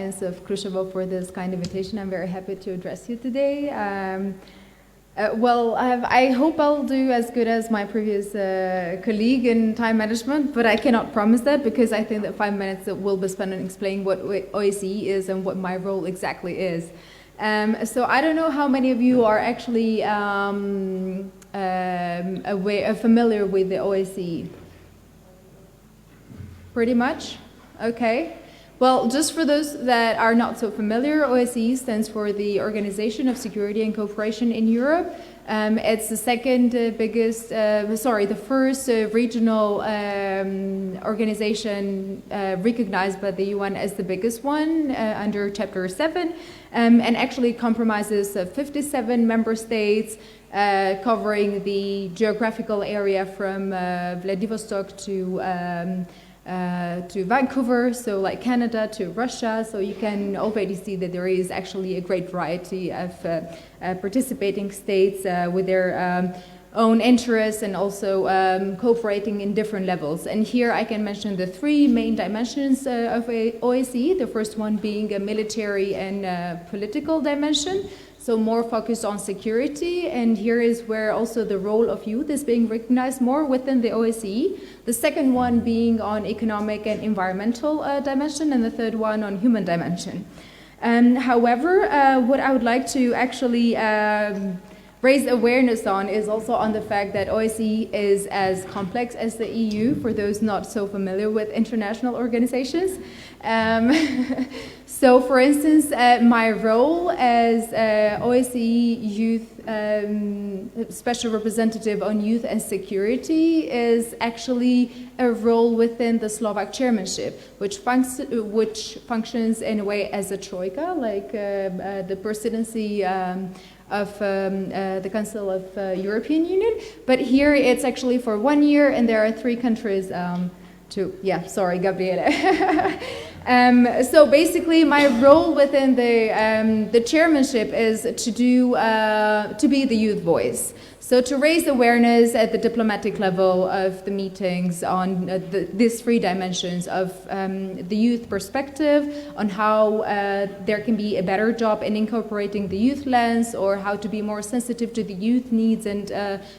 Alliance of Khrushchev for this kind invitation. I'm very happy to address you today. I hope I'll do as good as my previous colleague in time management, but I cannot promise that because I think that 5 minutes will be spent on explaining what OSCE is and what my role exactly is. So I don't know how many of you are actually familiar with the OSCE. Pretty much? Okay. Well, just for those that are not so familiar, OSCE stands for the Organization of Security and Cooperation in Europe. It's the the first regional organization recognized by the UN as the biggest one under Chapter 7, and actually comprises 57 member states covering the geographical area from Vladivostok to Vancouver, so like Canada to Russia. So you can already see that there is actually a great variety of participating states with their own interests and also cooperating in different levels. And here I can mention the three main dimensions of OSCE, the first one being a military and political dimension. So more focused on security, and here is where also the role of youth is being recognized more within the OSCE. The second one being on economic and environmental dimension, and the third one on human dimension. However, what I would like to actually raise awareness on is also on the fact that OSCE is as complex as the EU, for those not so familiar with international organizations. So, for instance, my role as OSCE Youth Special Representative on Youth and Security is actually a role within the Slovak chairmanship, which functions in a way as a troika, like the presidency of the Council of European Union. But here it's actually for 1 year, and there are 3 countries. Gabriele. So basically, my role within the chairmanship is to be the youth voice. So to raise awareness at the diplomatic level of the meetings on these 3 dimensions of the youth perspective, on how there can be a better job in incorporating the youth lens, or how to be more sensitive to the youth needs and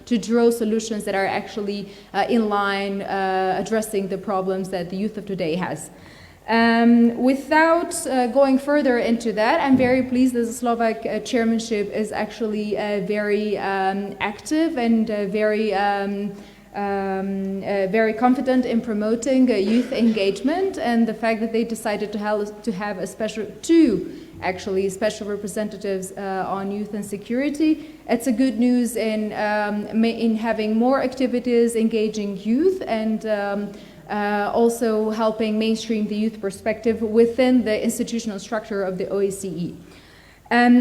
to draw solutions that are actually in line addressing the problems that the youth of today has. Without going further into that, I'm very pleased that the Slovak chairmanship is actually very active and very confident in promoting youth engagement, and the fact that they decided to have a two special representatives on youth and security. It's a good news in having more activities engaging youth and also helping mainstream the youth perspective within the institutional structure of the OSCE.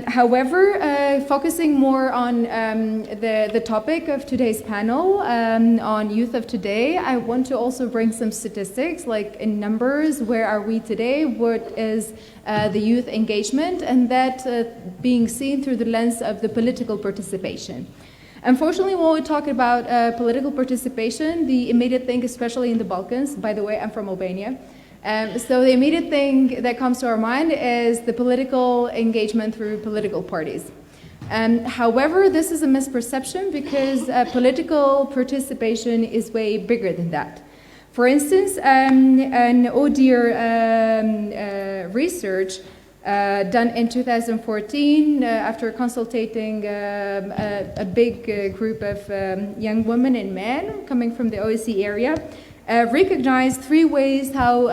However, focusing more on the topic of today's panel, on youth of today, I want to also bring some statistics, like in numbers, where are we today, what is the youth engagement, and that being seen through the lens of the political participation. Unfortunately, when we talk about political participation, the immediate thing, especially in the Balkans, by the way, I'm from Albania, so the immediate thing that comes to our mind is the political engagement through political parties. However, this is a misperception because political participation is way bigger than that. For instance, an ODIHR research done in 2014 after consulting a big group of young women and men coming from the OSCE area, recognized 3 ways how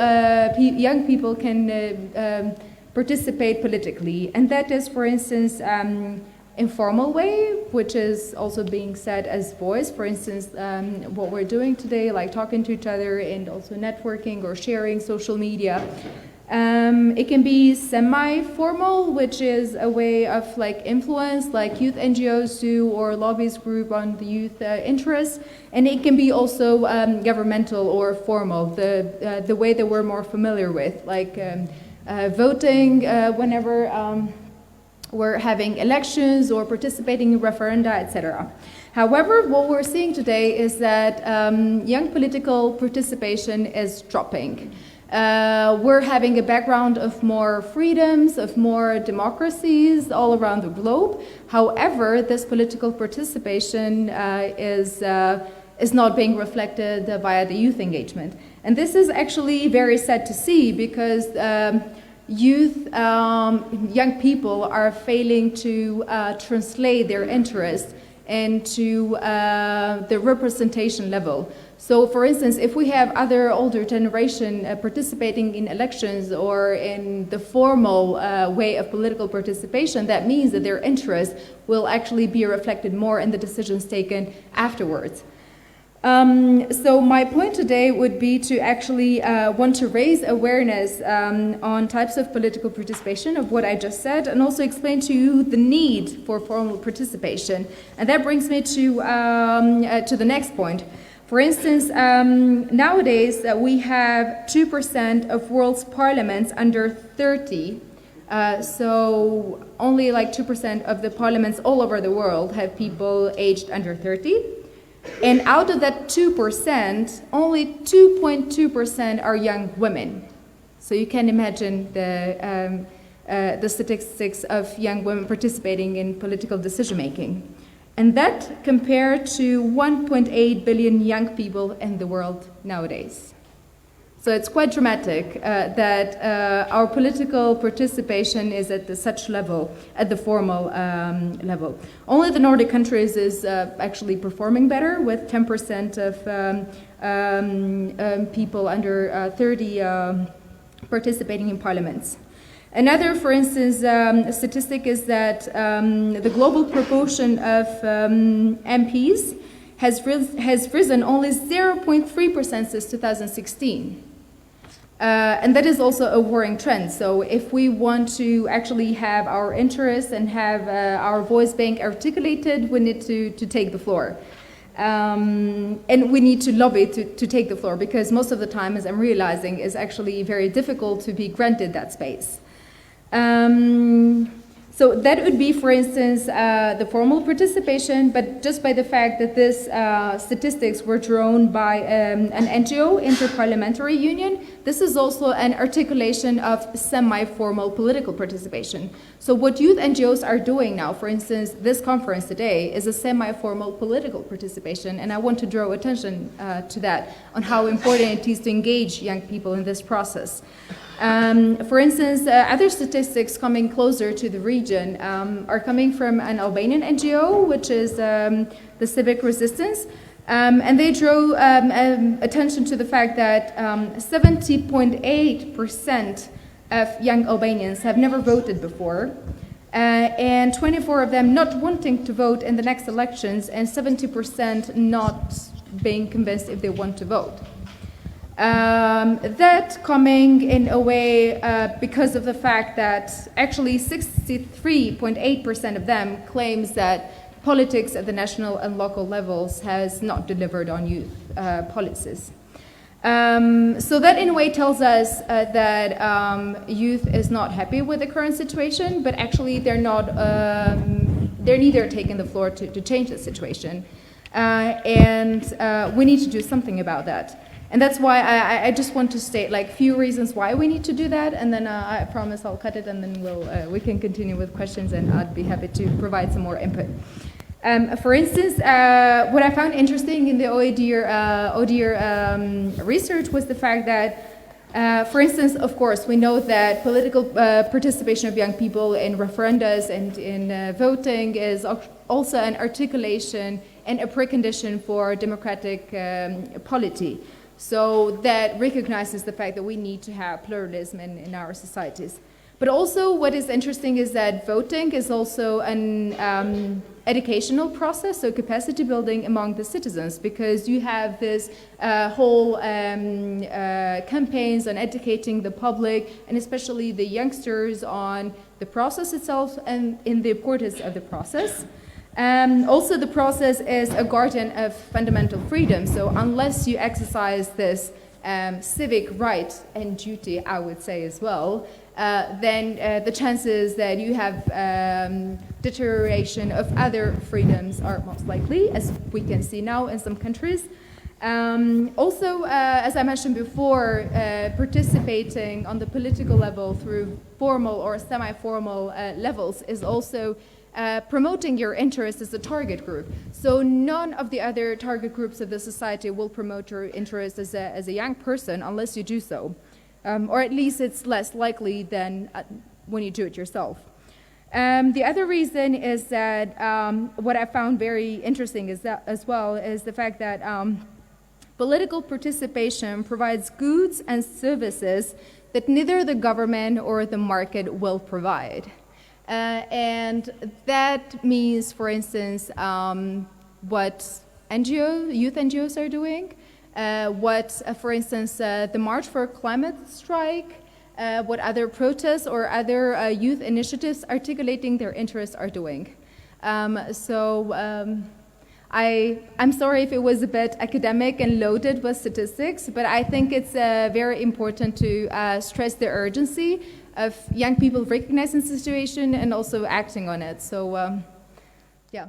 young people can participate politically. And that is, for instance, informal way, which is also being said as voice. For instance, what we're doing today, like talking to each other and also networking or sharing social media. It can be semi-formal, which is a way of like influence, like youth NGOs do, or lobbyist group on the youth interests. And it can be also governmental or formal, the way that we're more familiar with, like voting whenever we're having elections or participating in referenda, etc. However, what we're seeing today is that young political participation is dropping. We're having a background of more freedoms, of more democracies all around the globe. However, this political participation is not being reflected via the youth engagement. And this is actually very sad to see, because young people are failing to translate their interest into the representation level. So, for instance, if we have other older generation participating in elections or in the formal way of political participation, that means that their interest will actually be reflected more in the decisions taken afterwards. So my point today would be to actually want to raise awareness on types of political participation of what I just said, and also explain to you the need for formal participation. And that brings me to the next point. For instance, nowadays we have 2% of world's parliaments under 30. So only like 2% of the parliaments all over the world have people aged under 30. And out of that 2%, only 2.2% are young women. So you can imagine the statistics of young women participating in political decision-making. And that compared to 1.8 billion young people in the world nowadays. So it's quite dramatic that our political participation is at such level, at the formal level. Only the Nordic countries is actually performing better, with 10% of people under 30 participating in parliaments. Another, for instance, statistic is that the global proportion of MPs has risen only 0.3% since 2016. And that is also a worrying trend. So if we want to actually have our interests and have our voice being articulated, we need to take the floor. And we need to lobby to take the floor, because most of the time, as I'm realizing, is actually very difficult to be granted that space. So that would be, for instance, the formal participation, but just by the fact that these statistics were drawn by an NGO, Interparliamentary Union, this is also an articulation of semi-formal political participation. So what youth NGOs are doing now, for instance, this conference today, is a semi-formal political participation, and I want to draw attention to that, on how important it is to engage young people in this process. For instance, other statistics coming closer to the region are coming from an Albanian NGO, which is the Civic Resistance, and they drew attention to the fact that 70.8% of young Albanians have never voted before, and 24 of them not wanting to vote in the next elections, and 70% not being convinced if they want to vote. That coming in a way because of the fact that actually 63.8% of them claims that politics at the national and local levels has not delivered on youth policies. So that in a way tells us that youth is not happy with the current situation, but actually they're neither taking the floor to change the situation. And we need to do something about that. And that's why I just want to state like few reasons why we need to do that, and then I promise I'll cut it, and then we can continue with questions, and I'd be happy to provide some more input. For instance, what I found interesting in the ODIHR research was the fact that, for instance, of course, we know that political participation of young people in referendums and in voting is also an articulation and a precondition for democratic polity. So that recognizes the fact that we need to have pluralism in our societies. But also what is interesting is that voting is also an educational process, so capacity building among the citizens, because you have this whole campaigns on educating the public, and especially the youngsters, on the process itself and in the importance of the process. Also, the process is a guardian of fundamental freedom. So unless you exercise this civic right and duty, I would say as well, then the chances that you have deterioration of other freedoms are most likely, as we can see now in some countries. Also, as I mentioned before, participating on the political level through formal or semi-formal levels is also promoting your interest as a target group. So none of the other target groups of the society will promote your interest as a young person unless you do so. Or at least it's less likely than when you do it yourself. The other reason is that what I found very interesting is that, as well, is the fact that political participation provides goods and services that neither the government or the market will provide. And that means, for instance, what youth NGOs are doing, for instance, the March for Climate Strike, what other protests or other youth initiatives articulating their interests are doing. I'm sorry if it was a bit academic and loaded with statistics, but I think it's very important to stress the urgency of young people recognizing the situation and also acting on it. So, yeah.